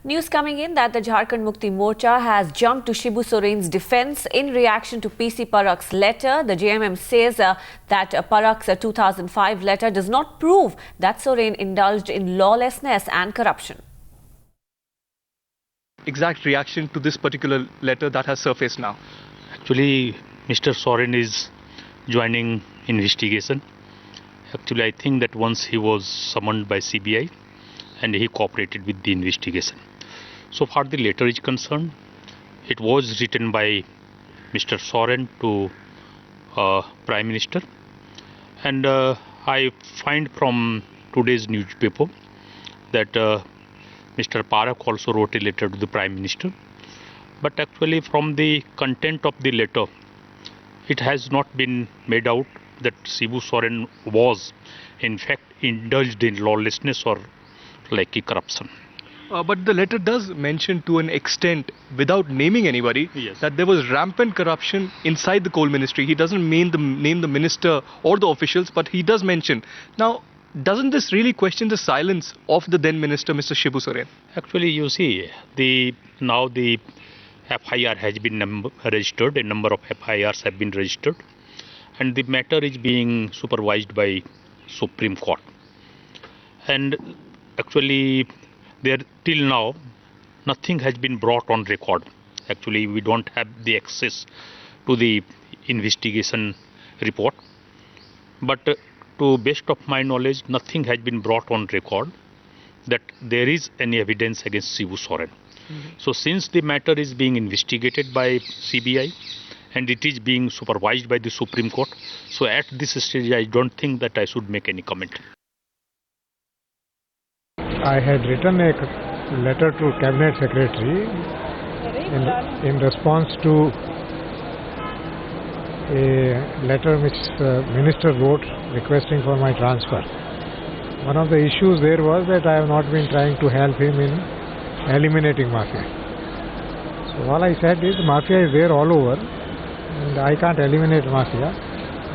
News coming in that the Jharkhand Mukti Morcha has jumped to Shibu Soren's defense in reaction to PC Parak's letter. The JMM says that Parak's 2005 letter does not prove that Soren indulged in lawlessness and corruption. Exact reaction to this particular letter that has surfaced now? Actually, Mr. Soren is joining investigation. Actually, I think that once he was summoned by CBI and he cooperated with the investigation. So far the letter is concerned, it was written by Mr. Soren to Prime Minister, and I find from today's newspaper that Mr. Parak also wrote a letter to the Prime Minister, but actually from the content of the letter it has not been made out that Shibu Soren was in fact indulged in lawlessness or like a corruption. But the letter does mention to an extent, without naming anybody, Yes, that there was rampant corruption inside the coal ministry. He doesn't name the minister or the officials, but he does mention. Now, doesn't this really question the silence of the then minister, Mr. Shibu Soren? Actually, you see, now the FIR has been registered, a number of FIRs have been registered, and the matter is being supervised by Supreme Court. And actually, there till now, nothing has been brought on record. Actually, we don't have the access to the investigation report. But to best of my knowledge, nothing has been brought on record that there is any evidence against Shibu Soren. So since the matter is being investigated by CBI and it is being supervised by the Supreme Court, so at this stage I don't think that I should make any comment. I had written a letter to Cabinet Secretary in response to a letter which the Minister wrote requesting for my transfer. One of the issues there was that I have not been trying to help him in eliminating mafia. So all I said is mafia is there all over and I can't eliminate mafia.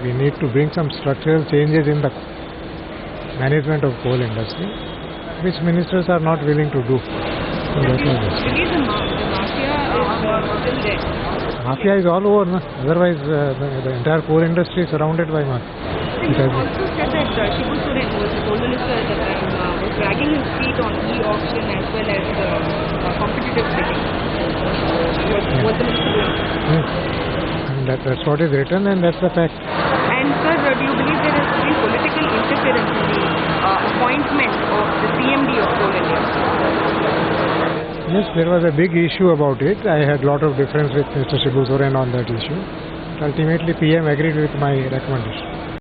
We need to bring some structural changes in the management of coal industry, which ministers are not willing to do. So that was it. The mafia is still there. Mafia is all over, no? Otherwise the entire coal industry is surrounded by mafia. You also said that Shibu Soren, who was the coal minister at the time, was dragging his feet on e-auction as well as competitive bidding. Was the minister doing? Yes. And that's what is written and that's the fact. And sir, do you believe there has been political interference in the appointment of the CMD of Coal India? Yes, there was a big issue about it. I had a lot of difference with Mr. Shibu Soren on that issue. Ultimately, PM agreed with my recommendation.